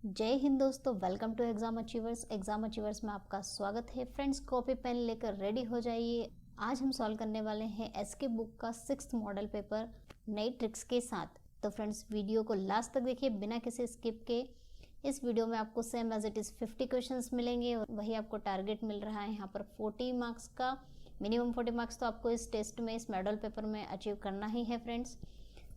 जय हिंद दोस्तों, welcome to exam achievers में आपका स्वागत है। फ्रेंड्स, कॉपी पेन लेकर रेडी हो जाइए। आज हम सॉल्व करने वाले हैं एसके बुक का 6th मॉडल पेपर नई ट्रिक्स के साथ। तो फ्रेंड्स, वीडियो को लास्ट तक देखिए बिना किसी स्किप के। इस वीडियो में आपको same as it is 50 questions मिलेंगे और वही आपको टारगेट मिल रहा है यहाँ पर 40 मार्क्स का। मिनिमम 40 मार्क्स तो आपको इस टेस्ट में, इस मॉडल पेपर में अचीव करना ही है फ्रेंड्स।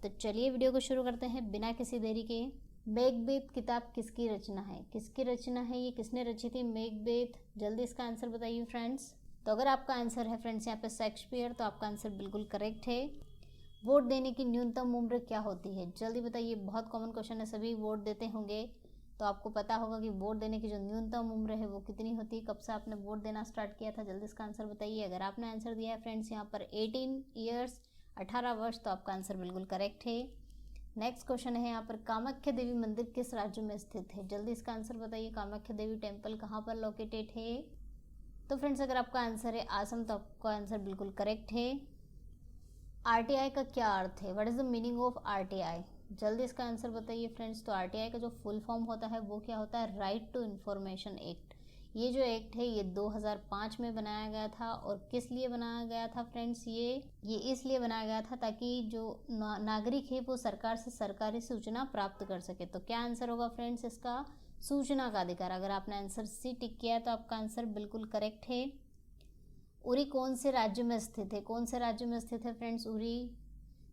तो चलिए वीडियो को शुरू करते हैं बिना किसी देरी के। मेघदूत किताब किसकी रचना है? किसकी रचना है ये? किसने रची थी मेघदूत? जल्दी इसका आंसर बताइए फ्रेंड्स। तो अगर आपका आंसर है फ्रेंड्स यहाँ पे शेक्सपियर, तो आपका आंसर बिल्कुल करेक्ट है। वोट देने की न्यूनतम उम्र क्या होती है? जल्दी बताइए, बहुत कॉमन क्वेश्चन है, सभी वोट देते होंगे तो आपको पता होगा कि वोट देने की जो न्यूनतम उम्र है वो कितनी होती है। कब से आपने वोट देना स्टार्ट किया था? जल्दी इसका आंसर बताइए। अगर आपने आंसर दिया है फ्रेंड्स यहाँ पर 18 ईयर्स, 18 वर्ष, तो आपका आंसर बिल्कुल करेक्ट है। नेक्स्ट क्वेश्चन है यहाँ पर, कामाख्या देवी मंदिर किस राज्य में स्थित है? जल्दी इसका आंसर बताइए। कामाख्या देवी टेम्पल कहाँ पर लोकेटेड है? तो फ्रेंड्स, अगर आपका आंसर है आसम, तो आपका आंसर बिल्कुल करेक्ट है। आरटीआई का क्या अर्थ है? What is the meaning of RTI? जल्दी इसका आंसर बताइए फ्रेंड्स। तो आरटीआई का जो फुल फॉर्म होता है वो क्या होता है? Right to information act. ये जो एक्ट है ये 2005 में बनाया गया था। और किस लिए बनाया गया था फ्रेंड्स? ये इसलिए बनाया गया था ताकि जो नागरिक है वो सरकार से सरकारी सूचना प्राप्त कर सके। तो क्या आंसर होगा फ्रेंड्स इसका? सूचना का अधिकार। अगर आपने आंसर सी टिक किया तो आपका आंसर बिल्कुल करेक्ट है। उरी कौन से राज्य में स्थित है? कौन से राज्य में स्थित है फ्रेंड्स उरी?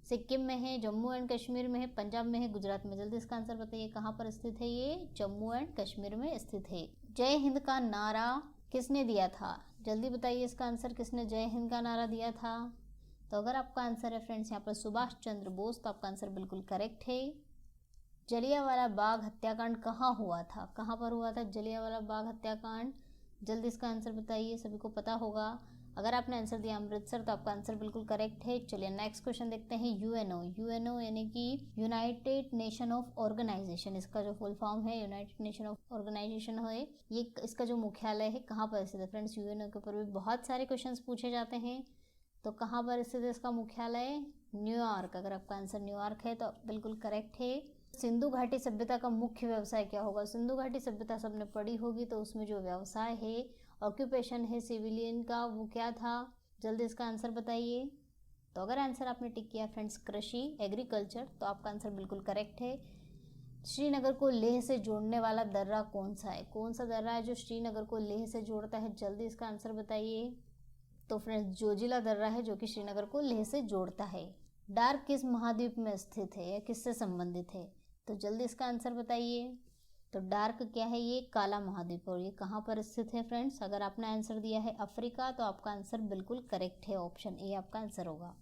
सिक्किम में है, जम्मू एंड कश्मीर में है, पंजाब में है, गुजरात में? जल्दी इसका आंसर बताइए, कहाँ पर स्थित है? ये जम्मू एंड कश्मीर में स्थित है। जय हिंद का नारा किसने दिया था? जल्दी बताइए इसका आंसर, किसने जय हिंद का नारा दिया था? तो अगर आपका आंसर है फ्रेंड्स यहाँ पर सुभाष चंद्र बोस, तो आपका आंसर बिल्कुल करेक्ट है। जलियांवाला बाग हत्याकांड कहाँ हुआ था? कहाँ पर हुआ था जलियांवाला बाग हत्याकांड? जल्दी इसका आंसर बताइए, सभी को पता होगा। अगर आपने आंसर दिया अमृतसर, तो आपका आंसर बिल्कुल करेक्ट है। चलिए नेक्स्ट क्वेश्चन देखते हैं। यूएनओ यानी कि यूनाइटेड नेशन ऑफ ऑर्गेनाइजेशन, इसका जो फुल फॉर्म है यूनाइटेड नेशन ऑफ ऑर्गेनाइजेशन है, ये इसका जो मुख्यालय है कहाँ पर स्थित है? फ्रेंड्स, यूएनओ के ऊपर भी बहुत सारे क्वेश्चन पूछे जाते हैं। तो कहाँ पर स्थित है इसका मुख्यालय? न्यूयॉर्क। अगर आपका आंसर न्यूयॉर्क है तो बिल्कुल करेक्ट है। सिंधु घाटी सभ्यता का मुख्य व्यवसाय क्या होगा? सिंधु घाटी सभ्यता सबने पढ़ी होगी, तो उसमें जो व्यवसाय है, ऑक्यूपेशन है सिविलियन का, वो क्या था? जल्दी इसका आंसर बताइए। तो अगर आंसर आपने टिक किया फ्रेंड्स कृषि, एग्रीकल्चर, तो आपका आंसर बिल्कुल करेक्ट है। श्रीनगर को लेह से जोड़ने वाला दर्रा कौन सा है? कौन सा दर्रा है जो श्रीनगर को लेह से जोड़ता है? जल्दी इसका आंसर बताइए। तो फ्रेंड्स, जोजिला दर्रा है जो कि श्रीनगर को लेह से जोड़ता है। डार्क किस महाद्वीप में स्थित है या किससे संबंधित है? तो जल्दी इसका आंसर बताइए। तो डार्क क्या है? ये काला महाद्वीप। और ये कहाँ पर स्थित है फ्रेंड्स? अगर आपने आंसर दिया है अफ्रीका, तो आपका आंसर बिल्कुल करेक्ट है, ऑप्शन ए आपका आंसर होगा।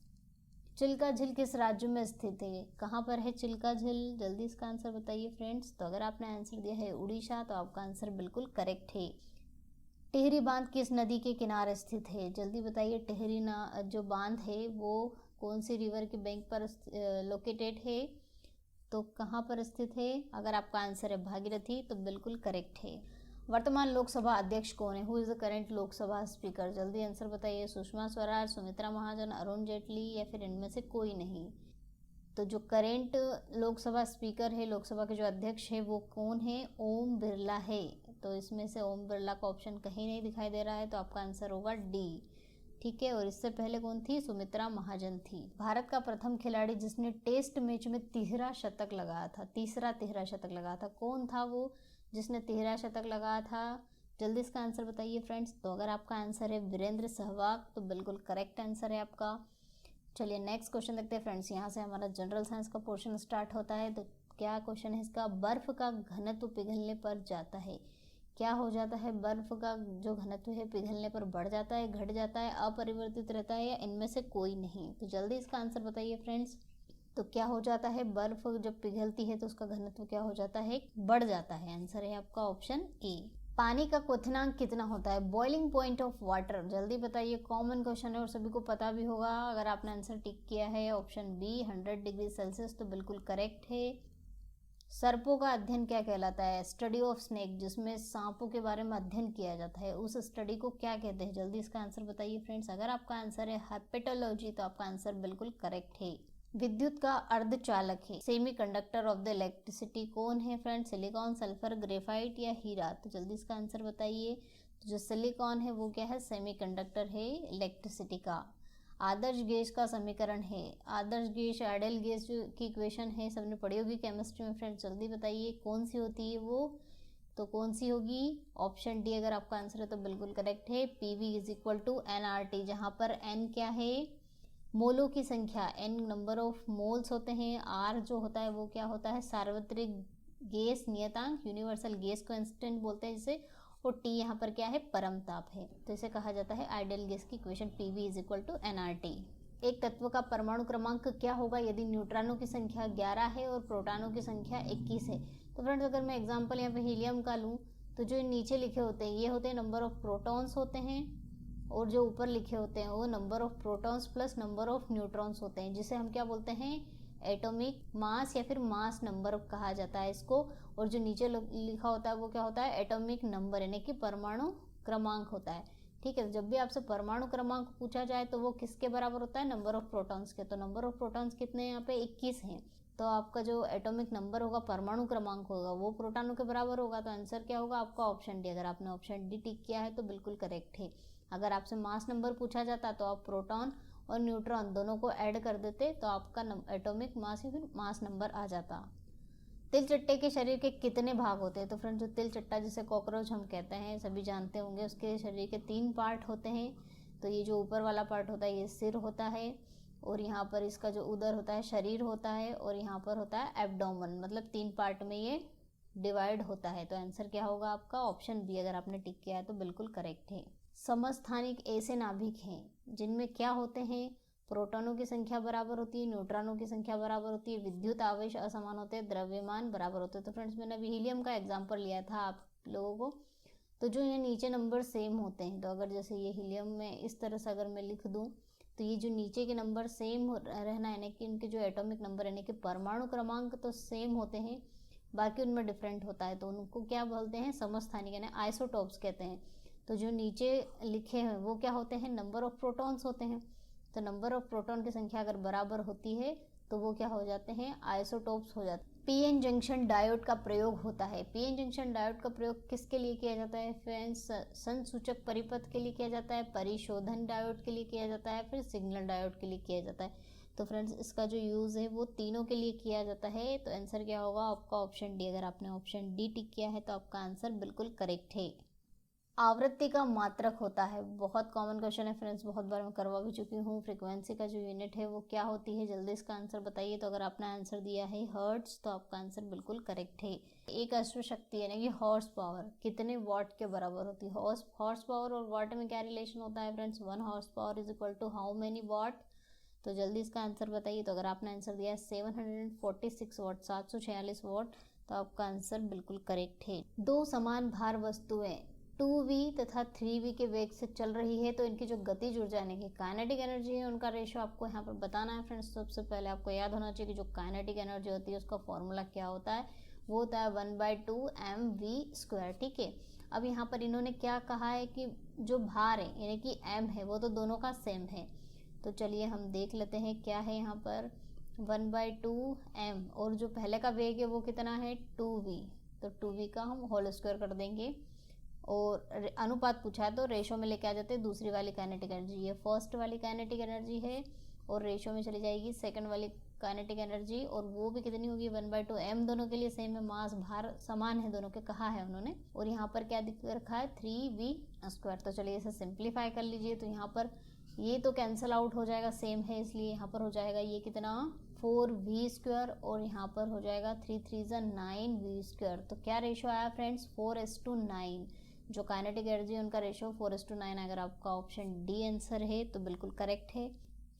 चिल्का झील किस राज्य में स्थित है? कहाँ पर है चिल्का झील? जल्दी इसका आंसर बताइए फ्रेंड्स। तो अगर आपने आंसर दिया है उड़ीसा, तो आपका आंसर बिल्कुल करेक्ट है। टिहरी बांध किस नदी के किनारे स्थित है? जल्दी बताइए। टिहरी जो बांध है वो कौन सी रिवर के बैंक पर लोकेटेड है? तो कहाँ पर स्थित है? अगर आपका आंसर है भागीरथी, तो बिल्कुल करेक्ट है। वर्तमान लोकसभा अध्यक्ष कौन है? Who is the current Lok Sabha speaker? जल्दी आंसर बताइए। सुषमा स्वराज, सुमित्रा महाजन, अरुण जेटली, या फिर इनमें से कोई नहीं? तो जो करेंट लोकसभा स्पीकर है, लोकसभा के जो अध्यक्ष है, वो कौन है? ओम बिरला है। तो इसमें से ओम बिरला का ऑप्शन कहीं नहीं दिखाई दे रहा है, तो आपका आंसर होगा डी। ठीक है। और इससे पहले कौन थी? सुमित्रा महाजन थी। भारत का प्रथम खिलाड़ी जिसने टेस्ट मैच में तीसरा शतक लगाया था, तीसरा शतक लगाया था, कौन था वो जिसने तीसरा शतक लगाया था? जल्दी इसका आंसर बताइए फ्रेंड्स। तो अगर आपका आंसर है वीरेंद्र सहवाग, तो बिल्कुल करेक्ट आंसर है आपका। चलिए नेक्स्ट क्वेश्चन देखते हैं फ्रेंड्स। यहाँ से हमारा जनरल साइंस का पोर्शन स्टार्ट होता है। तो क्या क्वेश्चन है इसका? बर्फ का घनत्व पिघलने पर जाता है। क्या हो जाता है? बर्फ का जो घनत्व है पिघलने पर बढ़ जाता है, घट जाता है, अपरिवर्तित रहता है, या इनमें से कोई नहीं? तो जल्दी इसका आंसर बताइए फ्रेंड्स। तो क्या हो जाता है? बर्फ जब पिघलती है तो उसका घनत्व क्या हो जाता है? बढ़ जाता है। आंसर है आपका ऑप्शन ए। पानी का क्वथनांक कितना होता है? Boiling point of water? जल्दी बताइए। कॉमन क्वेश्चन है और सभी को पता भी होगा। अगर आपने आंसर टिक किया है ऑप्शन बी 100 डिग्री सेल्सियस, तो बिल्कुल करेक्ट है। सर्पों का अध्ययन क्या कहलाता है? स्टडी ऑफ स्नेक, जिसमें सांपों के बारे में अध्ययन किया जाता है, उस स्टडी को क्या कहते हैं? जल्दी इसका आंसर बताइए फ्रेंड्स। अगर आपका आंसर है हेपेटोलॉजी, तो आपका आंसर बिल्कुल करेक्ट है। विद्युत का अर्धचालक है, सेमीकंडक्टर ऑफ द इलेक्ट्रिसिटी कौन है फ्रेंड्स? सिलिकॉन, सल्फर, ग्रेफाइट या हीरा? तो जल्दी इसका आंसर बताइए। तो जो सिलिकॉन है वो क्या है? सेमीकंडक्टर है इलेक्ट्रिसिटी का। आदर्श गैस का समीकरण है, आदर्श गैस, आइडियल गैस की इक्वेशन है, सबने पढ़ी होगी केमिस्ट्री में फ्रेंड्स, जल्दी बताइए कौन सी होती है वो? तो कौन सी होगी? ऑप्शन डी अगर आपका आंसर है तो बिल्कुल करेक्ट है, PV is equal to NRT, जहाँ पर एन क्या है? मोलों की संख्या, एन नंबर ऑफ मोल्स होते हैं, आर जो होता है वो क्या होता है? सार्वत्रिक गैस नियतांक, यूनिवर्सल गैस कांस्टेंट बोलते हैं जिसे, और टी यहाँ पर क्या है? परमताप है। तो इसे कहा जाता है आइडियल गैस की equation, PV is equal to NRT. एक तत्व का परमाणु क्रमांक क्या होगा यदि न्यूट्रॉनों की संख्या 11 है और प्रोटॉनों की संख्या 21 है? तो फ्रेंड्स अगर मैं एग्जांपल यहाँ पे हीलियम का लूँ तो जो नीचे लिखे होते हैं ये होते हैं नंबर ऑफ प्रोटॉन्स होते हैं, और जो ऊपर लिखे होते हैं वो number of protons plus number of neutrons होते हैं, जिसे हम क्या बोलते हैं? एटॉमिक मास या फिर मास नंबर कहा जाता है इसको। और जो नीचे लिखा होता है वो क्या होता है? एटॉमिक नंबर, यानी कि परमाणु क्रमांक होता है। ठीक है, जब भी आपसे परमाणु क्रमांक पूछा जाए तो वो किसके बराबर होता है? नंबर ऑफ प्रोटॉन्स के। तो नंबर ऑफ प्रोटॉन्स कितने हैं यहाँ पे? 21 हैं। तो आपका जो एटॉमिक नंबर होगा, परमाणु क्रमांक होगा, वो प्रोटॉनों के बराबर होगा। तो आंसर क्या होगा आपका? Option D. अगर आपने ऑप्शन डी टिक किया है तो बिल्कुल करेक्ट है। अगर आपसे मास नंबर पूछा जाता तो आप प्रोटॉन और न्यूट्रॉन दोनों को ऐड कर देते तो आपका एटॉमिक मास या फिर मास नंबर आ जाता। तिल चट्टे के शरीर के कितने भाग होते हैं? तो फ्रेंड्स जो तिल चट्टा जिसे कॉकरोच हम कहते हैं, सभी जानते होंगे, उसके शरीर के 3 पार्ट होते हैं। तो ये जो ऊपर वाला पार्ट होता है ये सिर होता है, और यहाँ पर इसका जो उदर होता है शरीर होता है, और यहाँ पर होता है एब्डोमेन, मतलब 3 पार्ट में ये डिवाइड होता है। तो आंसर क्या होगा आपका? ऑप्शन बी अगर आपने टिक किया है तो बिल्कुल करेक्ट है। समस्थानिक ऐसे नाभिक हैं जिनमें क्या होते हैं? प्रोटॉनों की संख्या बराबर होती है, न्यूट्रॉनों की संख्या बराबर होती है, विद्युत आवेश असमान होते हैं, द्रव्यमान बराबर होते हैं। तो फ्रेंड्स मैंने अभी हीलियम का एग्जांपल लिया था आप लोगों को। तो जो ये नीचे नंबर सेम होते हैं, तो अगर जैसे ये हीलियम में इस तरह से अगर मैं लिख दूं तो ये जो नीचे के नंबर सेम रहना, यानी कि इनके जो एटॉमिक नंबर यानी कि परमाणु क्रमांक तो सेम होते हैं, बाकी उनमें डिफरेंट होता है, तो उनको क्या बोलते हैं? समस्थानिक, यानी आइसोटॉप्स कहते हैं। तो जो नीचे लिखे हैं वो क्या होते हैं? नंबर ऑफ प्रोटॉन्स होते हैं। तो नंबर ऑफ प्रोटॉन की संख्या अगर बराबर होती है तो वो क्या हो जाते हैं? आइसोटॉप्स हो जाते हैं। पीएन जंक्शन डायोड का प्रयोग होता है। पीएन जंक्शन डायोड का प्रयोग किसके लिए किया जाता है फ्रेंड्स? संसूचक परिपथ के लिए किया जाता है, परिशोधन डायोड के लिए किया जाता है, फिर सिग्नल डायोड के लिए किया जाता है। तो फ्रेंड्स इसका जो यूज़ है वो तीनों के लिए किया जाता है। तो आंसर क्या होगा आपका? Option D. अगर आपने ऑप्शन डी टिक किया है तो आपका आंसर बिल्कुल करेक्ट है। आवृत्ति का मात्रक होता है, बहुत कॉमन क्वेश्चन है फ्रेंड्स, बहुत बार मैं करवा भी चुकी हूँ। फ्रीक्वेंसी का जो यूनिट है वो क्या होती है? जल्दी इसका आंसर बताइए। तो अगर आपने आंसर दिया है हर्ट्ज तो आपका आंसर बिल्कुल करेक्ट है। एक अश्व शक्ति यानी कि हॉर्स पावर कितने वॉट के बराबर होती है? हॉर्स पावर और वॉट में क्या रिलेशन होता है friends? 1 horse power is equal to how many watt? तो जल्दी इसका आंसर बताइए। तो अगर आपने आंसर दिया है 746 वॉट, 746 वॉट, तो आपका आंसर बिल्कुल करेक्ट है। दो समान भार वस्तुएं 2v तथा 3v के वेग से चल रही है तो इनकी जो गतिज ऊर्जा यानी कि काइनेटिक एनर्जी है उनका रेशो आपको यहाँ पर बताना है फ्रेंड्स। सबसे पहले आपको याद होना चाहिए कि जो काइनेटिक एनर्जी होती है उसका फॉर्मूला क्या होता है? वो होता है 1/2 mv²। ठीक है, अब यहाँ पर इन्होंने क्या कहा है कि जो भार है यानी कि m है वो तो दोनों का सेम है। तो चलिए हम देख लेते हैं क्या है यहाँ पर 1/2 m, और जो पहले का वेग है वो कितना है? 2v। तो 2v का हम होल स्क्वायर कर देंगे, और अनुपात पूछा है तो रेशो में लेके आ जाते हैं दूसरी वाली काइनेटिक एनर्जी। ये फर्स्ट वाली काइनेटिक एनर्जी है और रेशो में चली जाएगी सेकंड वाली काइनेटिक एनर्जी, और वो भी कितनी होगी? 1/2 m। दोनों के लिए सेम है, मास भार समान है दोनों के, कहा है उन्होंने। और यहाँ पर क्या दिख रखा है? 3v²। तो चलिए इसे सिंप्लीफाई कर लीजिए। तो यहाँ पर ये तो कैंसिल आउट हो जाएगा, सेम है, इसलिए यहाँ पर हो जाएगा ये कितना? 4v², और यहाँ पर हो जाएगा 3 3 9v²। तो क्या रेशो आया फ्रेंड्स? 4:9। जो काइनेटिक एनर्जी है उनका रेशो 4:9। अगर आपका ऑप्शन डी आंसर है तो बिल्कुल करेक्ट है।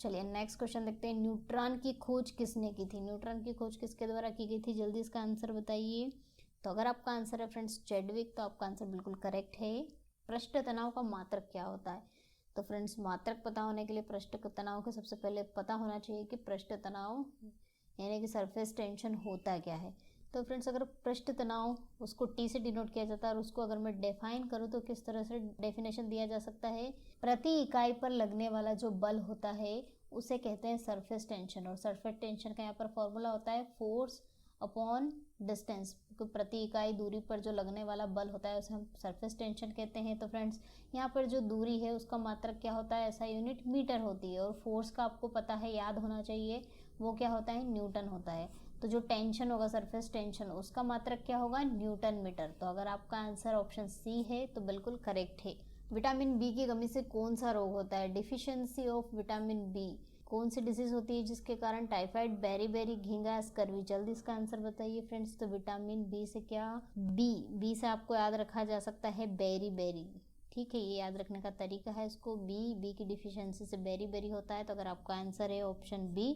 चलिए नेक्स्ट क्वेश्चन देखते हैं। न्यूट्रॉन की खोज किसने की थी? न्यूट्रॉन की खोज किसके द्वारा की गई थी? जल्दी इसका आंसर बताइए। तो अगर आपका आंसर है फ्रेंड्स चैडविक तो आपका आंसर बिल्कुल करेक्ट है। पृष्ठ तनाव का मात्रक क्या होता है? तो फ्रेंड्स मात्रक पता होने के लिए पृष्ठ तनाव को सबसे पहले पता होना चाहिए कि पृष्ठ तनाव यानी कि सरफेस टेंशन होता क्या है। तो फ्रेंड्स अगर पृष्ठ तनाव उसको टी से डिनोट किया जाता है, और उसको अगर मैं डिफाइन करूँ तो किस तरह से डेफिनेशन दिया जा सकता है? प्रति इकाई पर लगने वाला जो बल होता है उसे कहते हैं सरफेस टेंशन। और सरफेस टेंशन का यहाँ पर फॉर्मूला होता है फोर्स अपॉन डिस्टेंस, प्रति इकाई दूरी पर जो लगने वाला बल होता है उसे हम सरफेस टेंशन कहते हैं। तो फ्रेंड्स यहाँ पर जो दूरी है उसका मात्रक क्या होता है, ऐसा यूनिट मीटर होती है। और फोर्स का आपको पता है, याद होना चाहिए, वो क्या होता है, न्यूटन होता है। तो जो टेंशन होगा सरफेस टेंशन, उसका मात्रक क्या होगा, न्यूटन मीटर। तो अगर आपका आंसर ऑप्शन सी है तो बिल्कुल करेक्ट है। विटामिन बी की कमी से कौन सा रोग होता है, डिफिशियंसी ऑफ विटामिन बी। कौन सी डिजीज होती है जिसके कारण टाइफाइड, बेरी घींगा, स्कर्वी। जल्दी इसका आंसर बताइए फ्रेंड्स। तो विटामिन बी से क्या, बी से आपको याद रखा जा सकता है बेरी। ठीक है, ये याद रखने का तरीका है इसको। बी की डिफिशियंसी से बेरी होता है। तो अगर आपका आंसर है ऑप्शन बी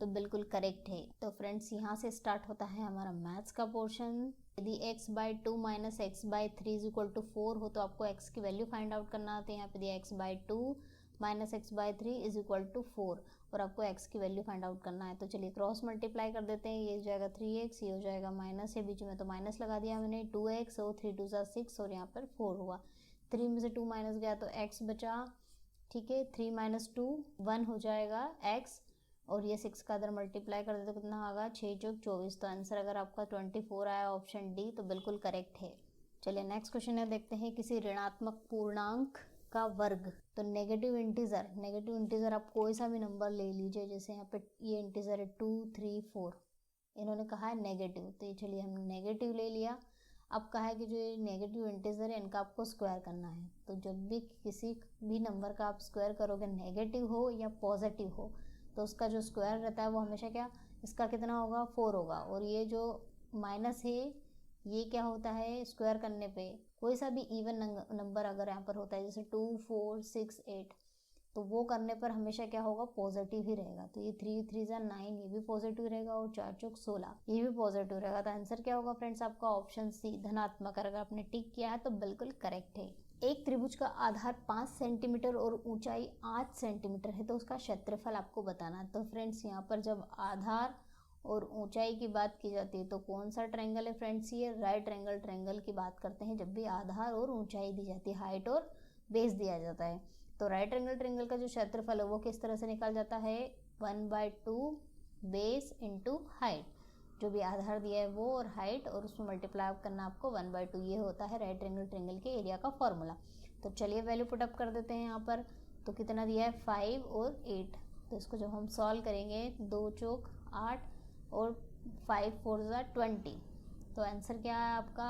तो बिल्कुल करेक्ट है। तो फ्रेंड्स यहाँ से स्टार्ट होता है हमारा मैथ्स का पोर्शन। यदि x/2 - x/3 = 4 हो तो आपको x की वैल्यू फाइंड आउट करना आता है। यहाँ पे दिया x/2 - x/3 = 4 और आपको x की वैल्यू फाइंड आउट करना है। तो चलिए क्रॉस मल्टीप्लाई कर देते हैं। ये हो जाएगा 3x, ये हो जाएगा माइनस है, बीच में तो माइनस लगा दिया मैंने, 2x और 3 2 6 और यहाँ पर 4 हुआ। 3 में से 2 माइनस गया तो x बचा। ठीक है, 3 - 2 1 हो जाएगा x, और ये 6 का अगर मल्टीप्लाई कर दे तो कितना आएगा, 6 × 24। तो आंसर अगर आपका 24 आया ऑप्शन डी तो बिल्कुल करेक्ट है। चलिए नेक्स्ट क्वेश्चन है, देखते हैं किसी ऋणात्मक पूर्णांक का वर्ग। तो नेगेटिव इंटीजर आप कोई सा भी नंबर ले लीजिए, जैसे यहाँ पे ये इंटीजर है 2 3 4, इन्होंने कहा है नेगेटिव, तो ये चलिए हमने नेगेटिव ले लिया। अब कहा है कि जो ये नेगेटिव इंटीजर है इनका आपको स्क्वायर करना है। तो जब भी किसी भी नंबर का आप स्क्वायर करोगे, नेगेटिव हो या पॉजिटिव हो, तो उसका जो स्क्वायर रहता है वो हमेशा क्या, इसका कितना होगा, 4 होगा। और ये जो माइनस है ये क्या होता है, स्क्वायर करने पे कोई सा भी इवन नंबर अगर यहाँ पर होता है, जैसे 2 4 6 8, तो वो करने पर हमेशा क्या होगा, पॉजिटिव ही रहेगा। तो ये 3 3 9, ये भी पॉजिटिव रहेगा, और 4 4 16, ये भी पॉजिटिव रहेगा। तो आंसर क्या होगा फ्रेंड्स आपका ऑप्शन सी, धनात्मक। अगर आपने टिक किया है तो बिल्कुल करेक्ट है। एक त्रिभुज का आधार 5 सेंटीमीटर और ऊंचाई 8 सेंटीमीटर है, तो उसका क्षेत्रफल आपको बताना है। तो फ्रेंड्स यहाँ पर जब आधार और ऊंचाई की बात की जाती है तो कौन सा ट्रायंगल है फ्रेंड्स, ये राइट ट्रायंगल की बात करते हैं। जब भी आधार और ऊंचाई दी जाती है, हाइट और बेस दिया जाता है, तो राइट ट्रायंगल का जो क्षेत्रफल है वो किस तरह से निकाल जाता है, 1/2 बेस इंटू हाइट। जो भी आधार दिया है वो और हाइट, और उसमें मल्टीप्लाई करना आपको 1/2, ये होता है राइट ट्रायंगल के एरिया का फॉर्मूला। तो चलिए वैल्यू पुट अप कर देते हैं यहाँ पर। तो कितना दिया है, 5 और 8। तो इसको जब हम सॉल्व करेंगे, 2 चौक 8 और 5 4 20, तो आंसर क्या है आपका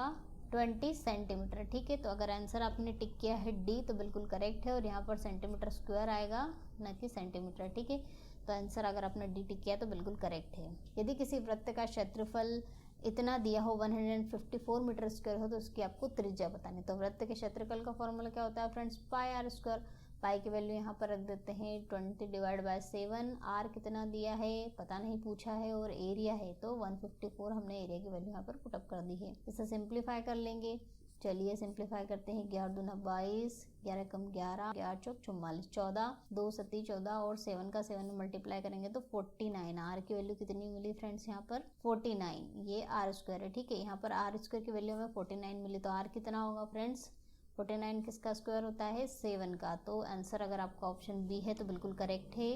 20 सेंटीमीटर। ठीक है, तो अगर आंसर आपने टिक किया है डी तो बिल्कुल करेक्ट है, और यहाँ पर सेंटीमीटर स्क्वायर आएगा न कि सेंटीमीटर। ठीक है, तो आंसर अगर आपने डी टिक किया तो बिल्कुल करेक्ट है। यदि किसी वृत्त का क्षेत्रफल इतना दिया हो 154 मीटर स्क्वायर हो तो उसकी आपको त्रिज्या बतानी। तो वृत्त के क्षेत्रफल का फॉर्मूला क्या होता है फ्रेंड्स, πr²। पाई की वैल्यू यहाँ पर रख देते हैं 20/7। आर कितना दिया है पता नहीं, पूछा है, और एरिया है तो 154 हमने एरिया की वैल्यू यहाँ पर पुटअप कर दी है। इसे सिंप्लीफाई कर लेंगे। चलिए सिंप्लीफाई करते हैं। 11 दूना 22, 11 कम 11, 11 चौक 44, 14, 2 सती 14 और 7 का 7 में मल्टीप्लाई करेंगे तो 49। आर की वैल्यू कितनी मिली फ्रेंड्स यहाँ पर 49, ये r² है। ठीक है, यहाँ पर r² की वैल्यू हमें 49 मिली, तो r कितना होगा फ्रेंड्स, 49 किसका स्क्वायर होता है, 7 का। तो आंसर अगर आपका ऑप्शन बी है तो बिल्कुल करेक्ट है।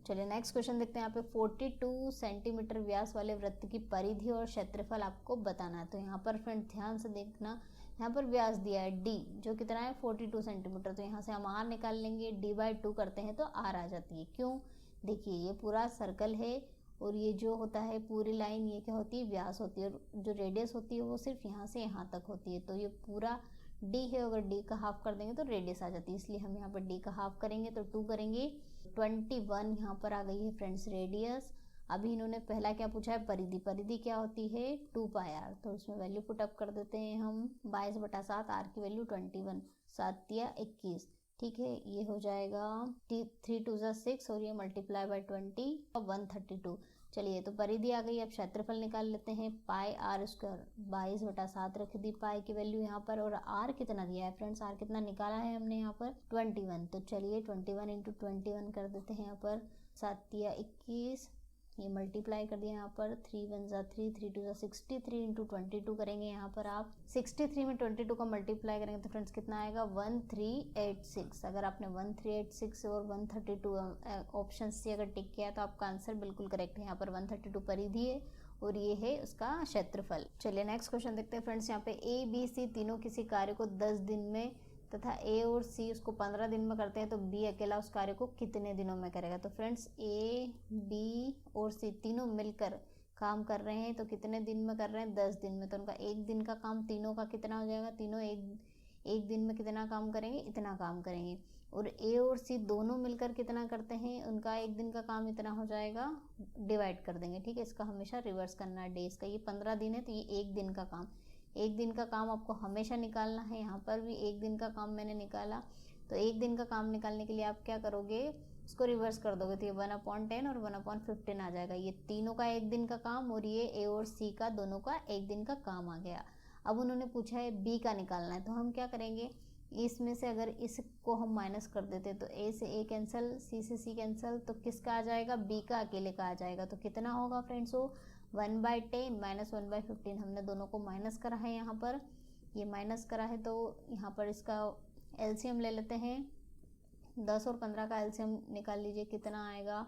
चलिए नेक्स्ट क्वेश्चन देखते हैं। यहाँ पे 42 सेंटीमीटर व्यास वाले वृत्त की परिधि और क्षेत्रफल आपको बताना है। तो यहाँ पर फ्रेंड ध्यान से देखना, यहाँ पर व्यास दिया है d, जो कितना है 42 सेंटीमीटर। तो यहाँ से हम r निकाल लेंगे, d/2 करते हैं तो r आ जाती है। क्यों, देखिए ये पूरा सर्कल है और ये जो होता है पूरी लाइन, ये क्या होती है, व्यास होती है, और जो रेडियस होती है वो सिर्फ यहाँ से यहाँ तक होती है। तो ये पूरा d है, अगर d का हाफ कर देंगे तो रेडियस आ जाती है, इसलिए हम यहाँ पर d का हाफ करेंगे तो 2 करेंगे, 21 यहाँ पर आ गई है फ्रेंड्स रेडियस। अभी इन्होंने पहला क्या पूछा है, परिधि। परिधि क्या होती है 2πr, तो उसमें वैल्यू पुट अप कर देते हैं हम। 22/7, आर की वैल्यू 21, 7 या 21। ठीक है, ये हो जाएगा 3 2 6 और ये मल्टीप्लाई बाय 20 और 132। चलिए तो परिधि आ गई। अब क्षेत्रफल निकाल लेते हैं। πr², 22/7 रख दी पाई की वैल्यू यहाँ पर, और r कितना दिया है फ्रेंड्स, r कितना निकाला है हमने यहाँ पर 21। तो चलिए 21 × 21 कर देते हैं यहाँ पर, 7 या 21, ये मल्टीप्लाई कर दिया यहाँ पर, 3 1 जा 3, 3 2 जा 63 इंटू 22 करेंगे यहाँ पर आप। 63 में 22 का मल्टीप्लाई करेंगे तो फ्रेंड्स कितना आएगा 1386। अगर आपने 1386 और 132 ऑप्शन से अगर टिक किया तो आपका आंसर बिल्कुल करेक्ट है। यहाँ पर 132 परिधि है और ये है उसका क्षेत्रफल। चलिए नेक्स्ट क्वेश्चन देखते हैं फ्रेंड्स। यहाँ पे ए बी सी तीनों किसी कार्य को 10 दिन में तथा ए और सी उसको 15 दिन में करते हैं तो बी अकेला उस कार्य को कितने दिनों में करेगा। तो फ्रेंड्स ए बी और सी तीनों मिलकर काम कर रहे हैं तो कितने दिन में कर रहे हैं 10 दिन में। तो उनका एक दिन का काम तीनों का कितना हो जाएगा, तीनों एक दिन में कितना काम करेंगे, इतना काम करेंगे। और ए और सी दोनों मिलकर कितना करते हैं, उनका एक दिन का काम इतना हो जाएगा, डिवाइड कर देंगे। ठीक है, इसका हमेशा रिवर्स करना है डेज का। ये 15 दिन है तो ये एक दिन का काम, एक दिन का काम आपको हमेशा निकालना है। यहाँ पर भी एक दिन का काम मैंने निकाला, तो एक दिन का काम निकालने के लिए आप क्या करोगे, उसको रिवर्स कर दोगे तो ये 1/10 और 1/15 आ जाएगा। ये तीनों का एक दिन का काम और ये ए और सी का दोनों का एक दिन का काम आ गया। अब उन्होंने पूछा है बी का निकालना है तो हम क्या करेंगे, इसमें से अगर इसको हम माइनस कर देते तो ए से ए कैंसिल, सी से सी कैंसिल, तो किसका आ जाएगा, बी का अकेले का आ जाएगा। तो कितना होगा फ्रेंड्स, वो 1/10 माइनस 1/15, हमने दोनों को माइनस करा है। यहाँ पर ये माइनस करा है तो यहाँ पर इसका एलसीएम ले लेते हैं। 10 और 15 का एलसीएम निकाल लीजिए कितना आएगा,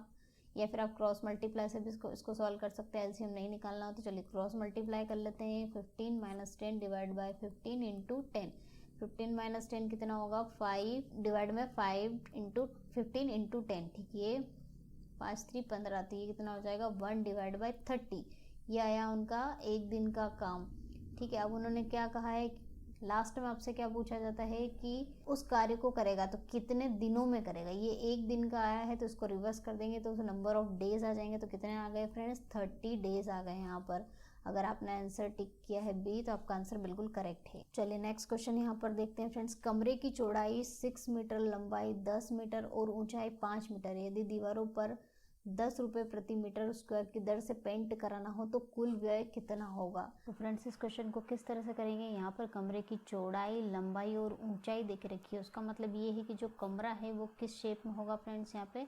या फिर आप क्रॉस मल्टीप्लाई से भी इसको सॉल्व कर सकते हैं। एलसीएम नहीं निकालना हो तो चलिए क्रॉस मल्टीप्लाई कर लेते हैं। 15 - 10 डिवाइड बाय 15 इंटू 10, 15 - 10 कितना होगा, 5 डिवाइड में 5 इंटू 15 इंटू 10। ठीक, ये 5 3 15, तो ये कितना हो जाएगा 1 डिवाइड बाय 30। ये आया उनका एक दिन का काम। ठीक है, अब उन्होंने क्या कहा है, लास्ट में आपसे क्या पूछा जाता है कि उस कार्य को करेगा तो कितने दिनों में करेगा। ये एक दिन का आया है तो इसको रिवर्स कर देंगे तो नंबर ऑफ डेज आ जाएंगे। तो कितने आ गए फ्रेंड्स, 30 डेज आ गए यहाँ पर। अगर आपने आंसर टिक किया है बी तो आपका आंसर बिल्कुल करेक्ट है। चलिए नेक्स्ट क्वेश्चन यहाँ पर देखते हैं फ्रेंड्स। कमरे की चौड़ाई 6 मीटर, लंबाई 10 मीटर और ऊंचाई 5 मीटर, यदि दीवारों पर 10 रुपये प्रति मीटर स्क्वायर की दर से पेंट कराना हो तो कुल व्यय कितना होगा। तो फ्रेंड्स इस क्वेश्चन को किस तरह से करेंगे, यहाँ पर कमरे की चौड़ाई, लंबाई और ऊंचाई देख रखी है। उसका मतलब ये है कि जो कमरा है वो किस शेप में होगा फ्रेंड्स, यहाँ पे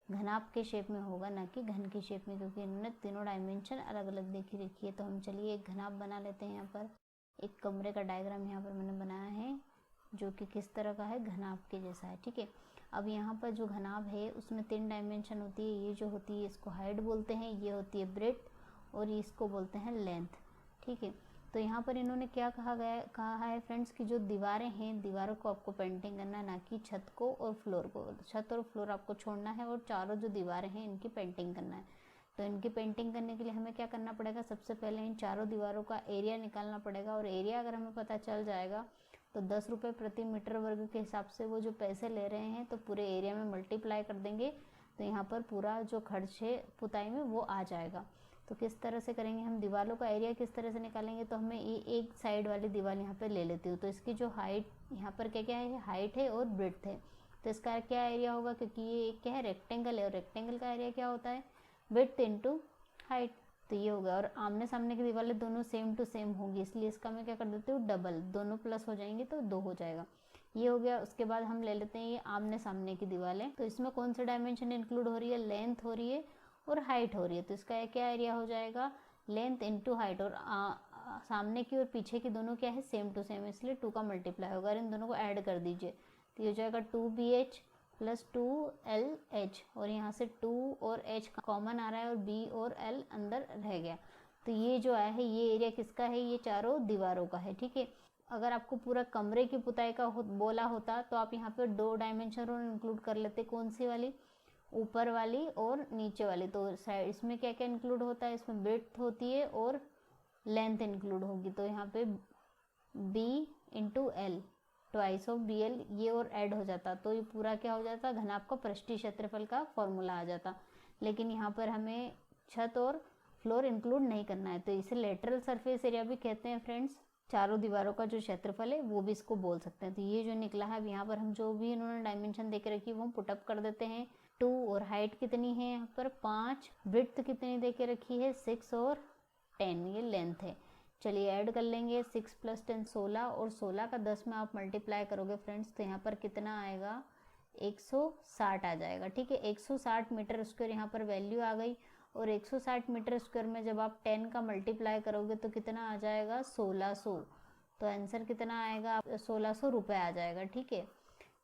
घनाभ के शेप में होगा, ना कि घन के शेप में, क्योंकि इन्होंने तीनों डायमेंशन अलग अलग देखी रखी है। तो हम चलिए एक घनाभ बना लेते हैं। यहाँ पर एक कमरे का डायग्राम यहाँ पर मैंने बनाया है जो कि किस तरह का है, घनाभ के जैसा है। ठीक है, अब यहाँ पर जो घनाभ है उसमें 3 डायमेंशन होती है। ये जो होती है इसको हाइट बोलते हैं, ये होती है ब्रेड्थ और इसको बोलते हैं लेंथ। ठीक है, तो यहाँ पर इन्होंने क्या कहा है फ्रेंड्स कि जो दीवारें हैं, दीवारों को आपको पेंटिंग करना है, ना कि छत को और फ्लोर को। छत और फ्लोर आपको छोड़ना है और चारों जो दीवारें हैं इनकी पेंटिंग करना है। तो इनकी पेंटिंग करने के लिए हमें क्या करना पड़ेगा, सबसे पहले इन चारों दीवारों का एरिया निकालना पड़ेगा। और एरिया अगर हमें पता चल जाएगा तो 10 रुपये प्रति मीटर वर्ग के हिसाब से वो जो पैसे ले रहे हैं तो पूरे एरिया में मल्टीप्लाई कर देंगे तो यहाँ पर पूरा जो खर्च है पुताई में वो आ जाएगा। तो किस तरह से करेंगे, हम दीवारों का एरिया किस तरह से निकालेंगे, तो हमें ये एक साइड वाली दीवार यहाँ पर ले लेती हूँ। तो इसकी जो हाइट यहाँ पर क्या क्या है, हाइट है और ब्रेड्थ है। तो इसका क्या एरिया होगा, क्योंकि ये क्या है, रेक्टेंगल है और रेक्टेंगल का एरिया क्या होता है, ब्रेड्थ इंटू हाइट। तो ये हो गया। और आमने सामने की दीवारें दोनों सेम टू सेम होंगी, इसलिए इसका मैं क्या कर देती हूँ, डबल, दोनों प्लस हो जाएंगे तो 2 हो जाएगा। ये हो गया। उसके बाद हम ले लेते हैं ये आमने सामने की दीवारें। तो इसमें कौन सी डायमेंशन इंक्लूड हो रही है, लेंथ हो रही है और हाइट हो रही है। तो इसका क्या एरिया हो जाएगा, लेंथ इंटू हाइट। और सामने की और पीछे की दोनों क्या है, सेम टू सेम, इसलिए 2 का मल्टीप्लाई होगा। और इन दोनों को ऐड कर दीजिए तो ये हो जाएगा 2BH प्लस 2LH। और यहाँ से 2 और H कॉमन आ रहा है और B और L अंदर रह गया। तो ये जो आया है ये एरिया किसका है, ये चारों दीवारों का है। ठीक है, अगर आपको पूरा कमरे की पुताई का बोला होता तो आप यहाँ पर 2 डायमेंशन और इंक्लूड कर लेते। कौन सी वाली, ऊपर वाली और नीचे वाली। तो साइड इसमें क्या क्या इंक्लूड होता है, इसमें ब्रेड्थ होती है और लेंथ इंक्लूड होगी। तो यहाँ पे B into L, twice of BL, ये और ऐड हो जाता तो ये पूरा क्या हो जाता, घनाभ का पृष्ठीय क्षेत्रफल का फॉर्मूला आ जाता। लेकिन यहाँ पर हमें छत और फ्लोर इंक्लूड नहीं करना है तो इसे लेटरल सरफेस एरिया भी कहते हैं फ्रेंड्स। चारों दीवारों का जो क्षेत्रफल है वो भी इसको बोल सकते हैं। तो ये जो निकला है, अब यहाँ पर हम जो भी इन्होंने डायमेंशन दे के रखी है वो हम पुटअप कर देते हैं। 2 और हाइट कितनी है यहाँ पर 5, ब्रेड्थ कितनी दे के रखी है 6 और 10, ये लेंथ है। चलिए ऐड कर लेंगे, 6 + 10 16 और 16 का 10 में आप मल्टीप्लाई करोगे फ्रेंड्स तो यहाँ पर कितना आएगा, 160 आ जाएगा। ठीक है, 160 मीटर स्क्वायर यहाँ पर वैल्यू आ गई। और 160 मीटर स्क्वायर में जब आप 10 का मल्टीप्लाई करोगे तो कितना आ जाएगा 1600। तो आंसर कितना आएगा 1600 रुपये आ जाएगा। ठीक है,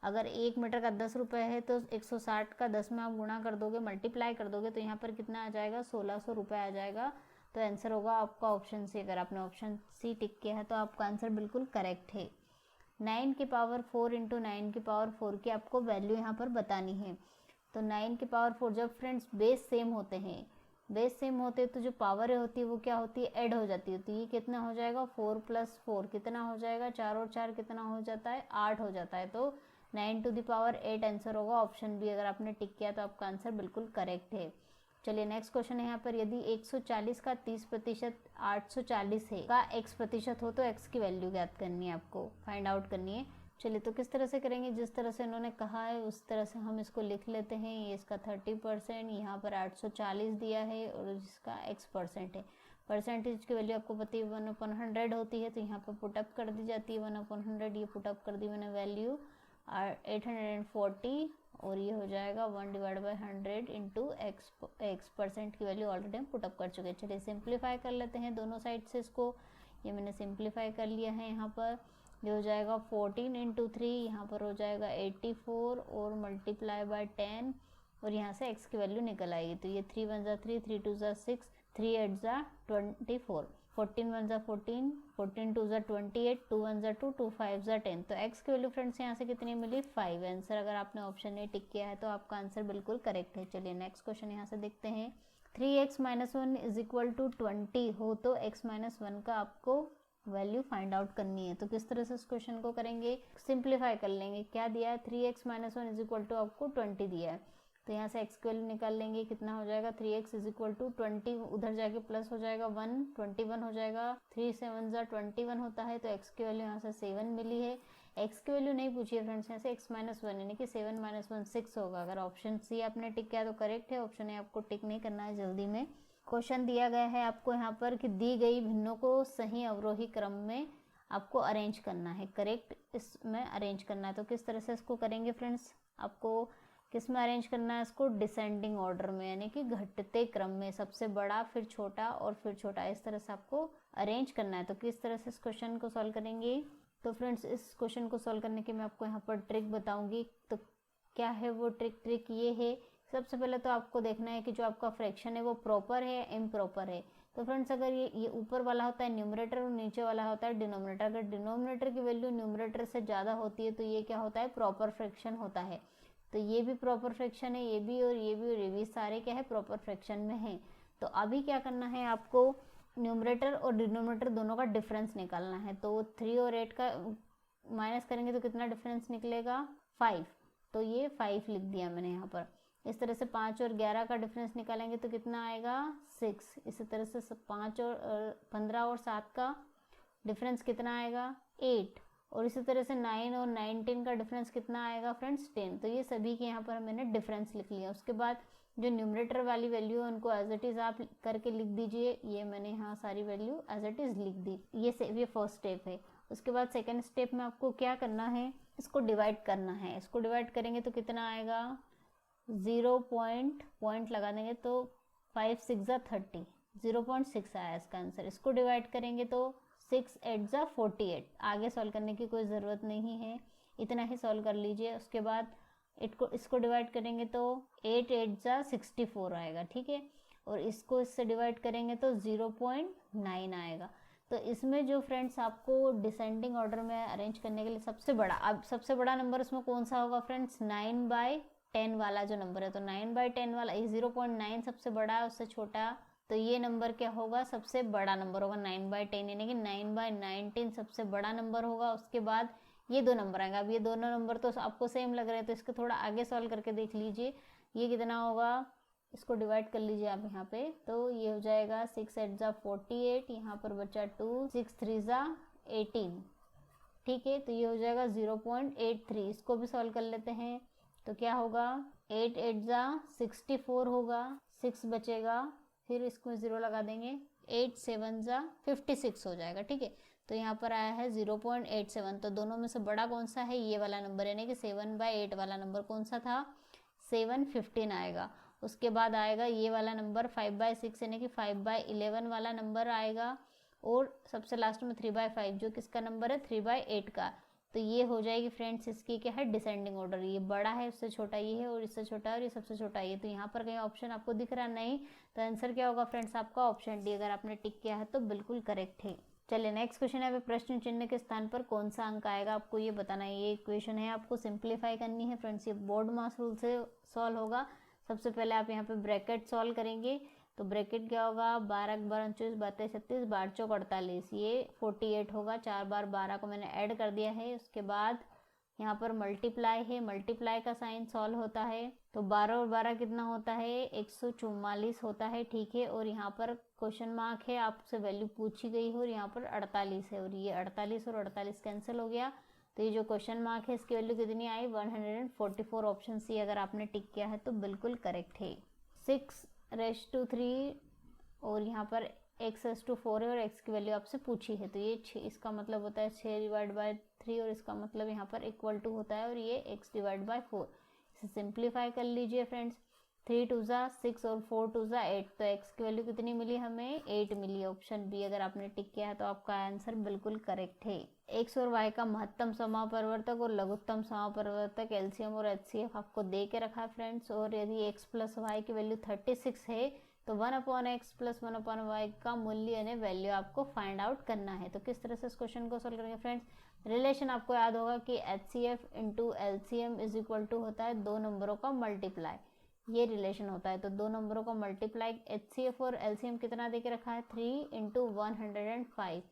अगर 1 मीटर का 10 रुपये है तो 160 का 10 में आप गुणा कर दोगे, मल्टीप्लाई कर दोगे तो यहाँ पर कितना आ जाएगा 1600 रुपये आ जाएगा। तो आंसर होगा आपका ऑप्शन सी। अगर आपने ऑप्शन सी टिक किया है तो आपका आंसर बिल्कुल करेक्ट है। 9 की पावर 4 इंटू 9 की पावर 4 की आपको वैल्यू यहाँ पर बतानी है। तो 9 की पावर 4, जब फ्रेंड्स बेस सेम होते हैं, बेस सेम होते हैं तो जो पावर होती है वो क्या होती है, ऐड हो जाती है। तो ये कितना हो जाएगा 4 + 4 कितना हो जाएगा, 4 और 4 कितना हो जाता है 8 हो जाता है। तो 9 टू द पावर 8 आंसर होगा ऑप्शन बी। अगर आपने टिक किया तो आपका आंसर बिल्कुल करेक्ट है। चलिए नेक्स्ट क्वेश्चन है यहाँ पर, यदि 140 का 30% 840 है का x% हो तो x की वैल्यू ज्ञात करनी है, आपको फाइंड आउट करनी है। चलिए तो किस तरह से करेंगे, जिस तरह से इन्होंने कहा है उस तरह से हम इसको लिख लेते हैं। ये इसका 30%, यहाँ पर 840 दिया है और इसका x% है। परसेंटेज की वैल्यू आपको पता है 1/100 होती है, तो यहाँ पर पुटअप कर दी जाती है 1/100। ये पुटअप कर दी मैंने वैल्यू 840 और ये हो जाएगा 1/100 इंटू x% की वैल्यू ऑलरेडी हम पुटअप कर चुके हैं। चलिए सिंप्लीफाई कर लेते हैं दोनों साइड से इसको। ये मैंने सिंप्लीफाई कर लिया है। यहाँ पर ये हो जाएगा 14 इंटू 3, यहाँ पर हो जाएगा 84 और मल्टीप्लाई बाय 10 और यहाँ से x की वैल्यू निकल आएगी। तो ये 3 1 3, 3 2 6, 3 8 24, 14 1 14, 14 2 28, 2 1 2, 2 5 10। तो x की वैल्यू फ्रेंड्स यहाँ से कितनी मिली 5। आंसर अगर आपने ऑप्शन ए टिक किया है तो आपका आंसर बिल्कुल करेक्ट है। चलिए नेक्स्ट क्वेश्चन यहाँ से देखते हैं। 3x - 1 = 20 हो तो x - 1 का आपको वैल्यू फाइंड आउट करनी है। तो किस तरह से इस क्वेश्चन को करेंगे, सिंप्लीफाई कर लेंगे। क्या दिया है 3x - 1 = आपको 20 दिया है, तो यहाँ से x की वैल्यू निकाल लेंगे। कितना हो जाएगा 3x = 20, उधर जाके प्लस हो जाएगा 1, 21 हो जाएगा। 3 7 21 होता है, तो x की वैल्यू यहाँ से 7 मिली है। x की वैल्यू नहीं पूछी है फ्रेंड्स, यहाँ से x - 1 यानी कि 7 - 1 6 होगा। अगर ऑप्शन सी आपने टिक किया तो करेक्ट है, ऑप्शन ए आपको टिक नहीं करना है जल्दी में। क्वेश्चन दिया गया है आपको यहाँ पर कि दी गई भिन्नों को सही अवरोही क्रम में आपको अरेंज करना है, करेक्ट इसमें अरेंज करना है। तो किस तरह से इसको करेंगे फ्रेंड्स, आपको किस में अरेंज करना है इसको, डिसेंडिंग ऑर्डर में, यानी कि घटते क्रम में, सबसे बड़ा फिर छोटा और फिर छोटा, इस तरह से आपको अरेंज करना है। तो किस तरह से इस क्वेश्चन को सॉल्व करेंगे, तो फ्रेंड्स इस क्वेश्चन को सॉल्व करने की मैं आपको यहाँ पर ट्रिक बताऊंगी। तो क्या है वो ट्रिक ये है, सबसे पहले तो आपको देखना है कि जो आपका फ्रैक्शन है वो प्रॉपर है या इम्प्रॉपर है। तो फ्रेंड्स अगर ये ऊपर वाला होता है न्यूमरेटर और नीचे वाला होता है डिनोमिनेटर, अगर डिनोमिनेटर की वैल्यू न्यूमरेटर से ज़्यादा होती है तो ये क्या होता है प्रॉपर फ्रैक्शन होता है। तो ये भी प्रॉपर फ्रैक्शन है, ये भी और ये भी और ये भी, सारे क्या है प्रॉपर फ्रैक्शन में है। तो अभी क्या करना है आपको, न्यूमरेटर और डिनोमिनेटर दोनों का डिफरेंस निकालना है। तो 3 और 8 का माइनस करेंगे तो कितना डिफरेंस निकलेगा 5, तो ये 5 लिख दिया मैंने यहाँ पर। इस तरह से 5 और 11 का डिफरेंस निकालेंगे तो कितना आएगा 6। इसी तरह से 5 और 15 और 7 का डिफरेंस कितना आएगा 8। और इसी तरह से 9 और 19 का डिफरेंस कितना आएगा फ्रेंड्स 10। तो ये सभी के यहाँ पर मैंने डिफरेंस लिख लिया। उसके बाद जो न्यूमरेटर वाली वैल्यू है उनको एज इट इज़ आप करके लिख दीजिए। ये मैंने यहाँ सारी वैल्यू एज इट इज़ लिख दी। ये फर्स्ट स्टेप है। उसके बाद सेकेंड स्टेप में आपको क्या करना है, इसको डिवाइड करना है। इसको डिवाइड करेंगे तो कितना आएगा 0 पॉइंट लगा देंगे तो 5 6 30, 0.6 आया इसका आंसर। इसको डिवाइड करेंगे तो 6 8 48। आगे सॉल्व करने की कोई ज़रूरत नहीं है, इतना ही सॉल्व कर लीजिए। उसके बाद इसको डिवाइड करेंगे तो 8 8 64 आएगा, ठीक है। और इसको इससे डिवाइड करेंगे तो 0.9 आएगा। तो इसमें जो फ्रेंड्स आपको डिसेंडिंग ऑर्डर में अरेंज करने के लिए सबसे बड़ा नंबर इसमें कौन सा होगा फ्रेंड्स, 9/10 वाला जो नंबर है। तो 9/10 वाला, ये 0.9 सबसे बड़ा है, उससे छोटा, तो ये नंबर क्या होगा सबसे बड़ा नंबर होगा 9/10, यानी कि 9/19 सबसे बड़ा नंबर होगा। उसके बाद ये दो नंबर आएंगे। अब ये दोनों नंबर तो आपको सेम लग रहे हैं, तो इसको थोड़ा आगे सॉल्व करके देख लीजिए। ये कितना होगा, इसको डिवाइड कर लीजिए आप यहाँ पे, तो ये हो जाएगा 6 8 48, यहाँ पर बचा 2, 6 3 18, ठीक है। तो ये हो जाएगा 0.83। इसको भी सॉल्व कर लेते हैं तो क्या होगा 8 8 64 होगा, 6 बचेगा, फिर इसको 0 लगा देंगे, 8 7 56 हो जाएगा, ठीक है। तो यहाँ पर आया है 0.87। तो दोनों में से बड़ा कौन सा है, ये वाला नंबर, यानी कि 7/8 वाला नंबर कौन सा था 715 आएगा। उसके बाद आएगा ये वाला नंबर 5/6 यानी कि 5/11 वाला नंबर आएगा, और सबसे लास्ट में 3/5 जो किसका नंबर है 3/8 का। तो ये हो जाएगी फ्रेंड्स इसकी क्या है डिसेंडिंग ऑर्डर, ये बड़ा है उससे छोटा ये है, और इससे छोटा है और ये सबसे छोटा ये। तो यहाँ पर कहीं ऑप्शन आपको दिख रहा नहीं, तो आंसर क्या होगा फ्रेंड्स आपका ऑप्शन डी। अगर आपने टिक किया है तो बिल्कुल करेक्ट है। चलिए नेक्स्ट क्वेश्चन है, प्रश्न चिन्ह के स्थान पर कौन सा अंक आएगा आपको ये बताना है। ये इक्वेशन है आपको सिंप्लीफाई करनी है फ्रेंड्स, ये बोर्ड मास रूल से सॉल्व होगा। सबसे पहले आप यहाँ पे ब्रैकेट सॉल्व करेंगे, तो ब्रैकेट क्या होगा 12 × 12 29 32 36 12 चौक 48, ये 48 होगा। 4 बार 12 को मैंने ऐड कर दिया है। उसके बाद यहाँ पर मल्टीप्लाई है, मल्टीप्लाई का साइन सॉल्व होता है, तो 12 और 12 कितना होता है 144 होता है, ठीक है। और यहाँ पर क्वेश्चन मार्क है, आपसे वैल्यू पूछी गई हो, और यहाँ पर 48 है, और ये 48 और 48 कैंसिल हो गया। तो ये जो क्वेश्चन मार्क है इसकी वैल्यू कितनी आई 144। ऑप्शन सी अगर आपने टिक किया है तो बिल्कुल करेक्ट है। 6⁻³ और यहाँ पर x⁻4 है, और x की वैल्यू आपसे पूछी है, तो ये 6, इसका मतलब होता है 6/3, और इसका मतलब यहाँ पर इक्वल टू होता है, और ये x/4। इसे सिंप्लीफाई कर लीजिए फ्रेंड्स, 3 2 ज़ा 6 और 4 2 ज़ा 8, तो x की वैल्यू कितनी मिली हमें 8 मिली। ऑप्शन बी अगर आपने टिक किया है तो आपका आंसर बिल्कुल करेक्ट है। x और y का महत्तम समापरिवर्तक और लघुत्तम समापरिवर्तक एलसीएम और एचसीएफ आपको दे के रखा है फ्रेंड्स, और यदि x + y की वैल्यू 36 है तो 1/x + 1/y का मूल्य यानी वैल्यू आपको फाइंड आउट करना है। तो किस तरह से इस क्वेश्चन को सोल्व करेंगे फ्रेंड्स, रिलेशन आपको याद होगा कि HCF × LCM = होता है 2 नंबरों का मल्टीप्लाई, ये रिलेशन होता है। तो 2 नंबरों का मल्टीप्लाई, HCF और LCM कितना दे के रखा है 3 × 105,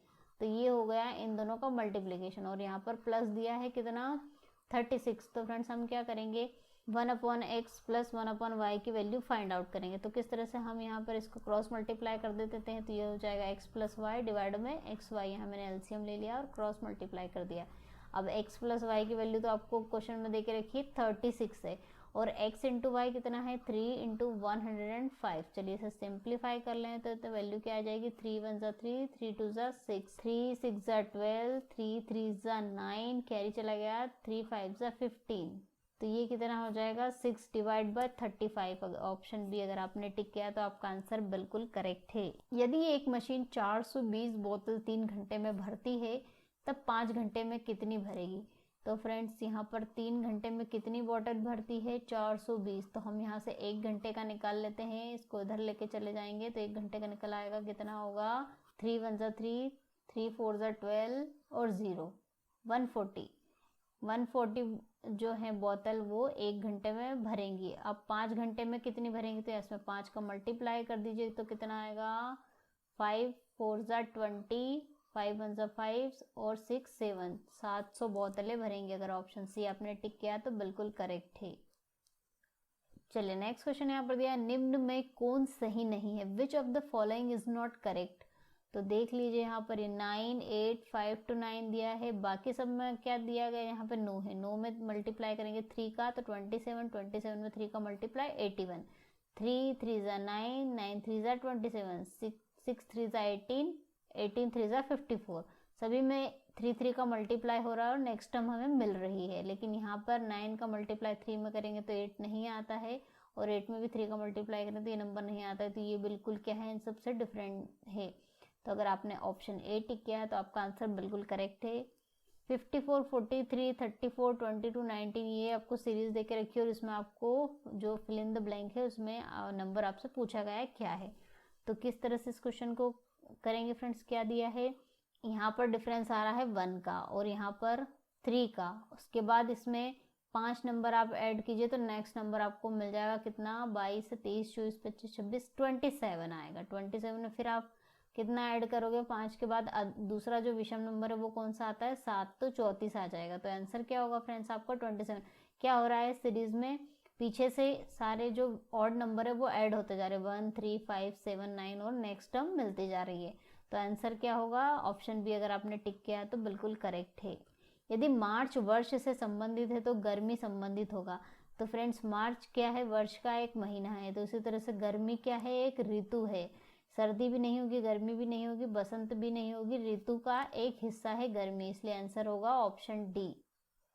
तो ये हो गया इन दोनों का मल्टीप्लिकेशन, और यहाँ पर प्लस दिया है कितना 36। तो फ्रेंड्स हम क्या करेंगे 1/x + 1/y की वैल्यू फाइंड आउट करेंगे। तो किस तरह से हम यहाँ पर इसको क्रॉस मल्टीप्लाई कर देते हैं, तो ये हो जाएगा x + y डिवाइड में xy, यहाँ मैंने एलसीएम ले लिया और क्रॉस मल्टीप्लाई कर दिया। अब x + y की वैल्यू तो आपको क्वेश्चन में दे के रखी 36 है, और x × y कितना है 3 × 105। चलिए इसे सिंप्लीफाई कर लें, तो वैल्यू क्या आ जाएगी 3 1 ज़ा 3 3 2 ज़ा 6 3 6 ज़ा 12 3 3 ज़ा 9, कैरी चला गया 3 5 ज़ा 15, तो ये कितना हो जाएगा 6/35। ऑप्शन बी अगर आपने टिक किया तो आपका आंसर बिल्कुल करेक्ट है। यदि एक मशीन 420 बोतल 3 घंटे में भरती है तब 5 घंटे में कितनी भरेगी। तो फ्रेंड्स यहाँ पर 3 घंटे में कितनी बोतल भरती है 420, तो हम यहाँ से 1 घंटे का निकाल लेते हैं, इसको इधर लेके चले जाएंगे तो 1 घंटे का निकल आएगा, कितना होगा 3 1 ज़ा 3 3 4 ज़ा 12 और 0 140 जो है बोतल वो 1 घंटे में भरेंगी। अब 5 घंटे में कितनी भरेंगी, तो इसमें 5 का मल्टीप्लाई कर दीजिए तो कितना आएगा 5 4 ज़ा 20 5 1 ज़ा 5 और 6 7 700 बोतलें भरेंगी। अगर ऑप्शन सी आपने टिक किया तो बिल्कुल करेक्ट है। चलिए नेक्स्ट क्वेश्चन यहाँ पर दिया, निम्न में कौन सही नहीं है, which of the following is not correct. तो देख लीजिए यहाँ पर ये 9 8 5 to 9 दिया है, बाकी सब में क्या दिया गया यहाँ पे 9 है, 9 में मल्टीप्लाई करेंगे 3 का तो 27 27 में 3 का मल्टीप्लाई 81 3 3 ज़ा 9 9 3 ज़ा 27 6 3 ज़ा 18 18 3 ज़ा 54, सभी में 3 3 का मल्टीप्लाई हो रहा है और नेक्स्ट टर्म हमें मिल रही है। लेकिन यहाँ पर 9 का मल्टीप्लाई 3 में करेंगे तो 8 नहीं आता है, और 8 में भी 3 का मल्टीप्लाई करें तो ये नंबर नहीं आता है, तो ये बिल्कुल क्या है इन सबसे डिफरेंट है। तो अगर आपने ऑप्शन ए टिक किया है तो आपका आंसर बिल्कुल करेक्ट है। 54 43 34 22 19 ये आपको सीरीज दे के रखी है, और इसमें आपको जो फिल इन द ब्लैंक है उसमें नंबर आपसे पूछा गया है क्या है। तो किस तरह से इस क्वेश्चन को करेंगे फ्रेंड्स, क्या दिया है यहाँ पर डिफरेंस आ रहा है 1 का और यहाँ पर 3 का, उसके बाद इसमें 5 नंबर आप ऐड कीजिए तो नेक्स्ट नंबर आपको मिल जाएगा कितना 22 23 24 25 26 27 आएगा। 27 में फिर आप कितना ऐड करोगे 5 के बाद, दूसरा जो विषम नंबर है वो कौन सा आता है 7, तो 34 आ जाएगा। तो आंसर क्या होगा फ्रेंड्स आपका 27। क्या हो रहा है सीरीज में पीछे से सारे जो ऑड नंबर है वो ऐड होते जा रहे हैं 1 3 5 7 9 और नेक्स्ट टर्म मिलती जा रही है। तो आंसर क्या होगा ऑप्शन बी अगर आपने टिक किया है तो बिल्कुल करेक्ट है। यदि मार्च वर्ष से संबंधित है तो गर्मी संबंधित होगा। तो फ्रेंड्स मार्च क्या है वर्ष का एक महीना है, तो इसी तरह से गर्मी क्या है एक ऋतु है, सर्दी भी नहीं होगी गर्मी भी नहीं होगी बसंत भी नहीं होगी, ऋतु का एक हिस्सा है गर्मी, इसलिए आंसर होगा ऑप्शन डी।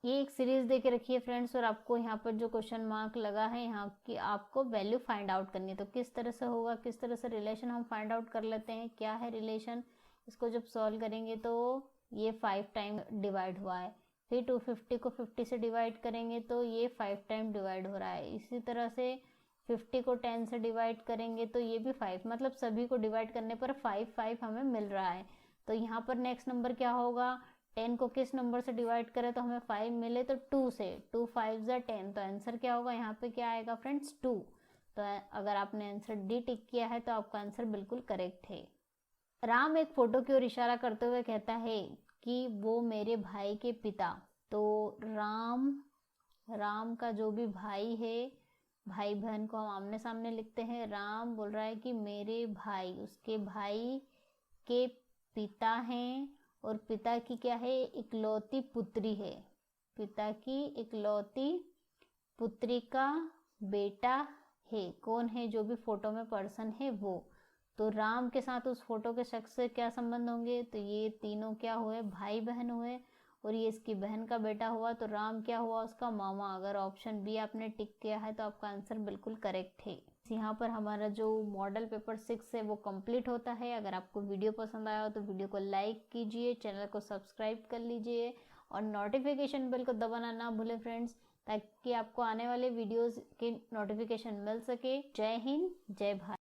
ये एक सीरीज दे के रखी है फ्रेंड्स, और आपको यहाँ पर जो क्वेश्चन मार्क लगा है यहाँ की आपको वैल्यू फाइंड आउट करनी है। तो किस तरह से होगा, किस तरह से रिलेशन हम फाइंड आउट कर लेते हैं, क्या है रिलेशन। इसको जब सॉल्व करेंगे तो ये 5 टाइम डिवाइड हुआ है, फिर 250 को 50 से डिवाइड करेंगे तो ये 5 टाइम डिवाइड हो रहा है। इसी तरह से 50 को 10 से डिवाइड करेंगे तो ये भी 5, मतलब सभी को डिवाइड करने पर 5 हमें मिल रहा है। तो यहाँ पर नेक्स्ट नंबर क्या होगा, 10 को किस नंबर से डिवाइड करें तो हमें 5 मिले, तो 2 से, 2 5 जा 10, तो आंसर क्या होगा यहाँ पे, क्या आएगा फ्रेंड्स, 2। तो अगर आपने आंसर डी टिक किया है तो आपका आंसर बिल्कुल करेक्ट है। राम एक फोटो की ओर इशारा करते हुए कहता है कि वो मेरे भाई के पिता। तो राम का जो भी भाई है, भाई बहन को हम आमने सामने लिखते हैं। राम बोल रहा है कि मेरे भाई, उसके भाई के पिता हैं, और पिता की क्या है, इकलौती पुत्री है। पिता की इकलौती पुत्री का बेटा है। कौन है, जो भी फोटो में पर्सन है वो। तो राम के साथ उस फोटो के शख्स से क्या संबंध होंगे, तो ये तीनों क्या हुए, भाई बहन हुए, और ये इसकी बहन का बेटा हुआ, तो राम क्या हुआ, उसका मामा। अगर ऑप्शन बी आपने टिक किया है तो आपका आंसर बिल्कुल करेक्ट है। यहाँ पर हमारा जो मॉडल पेपर 6 है वो कंप्लीट होता है। अगर आपको वीडियो पसंद आया हो तो वीडियो को लाइक कीजिए, चैनल को सब्सक्राइब कर लीजिए, और नोटिफिकेशन बेल को दबाना ना भूलें फ्रेंड्स, ताकि आपको आने वाले वीडियोस की नोटिफिकेशन मिल सके। जय हिंद, जय भारत।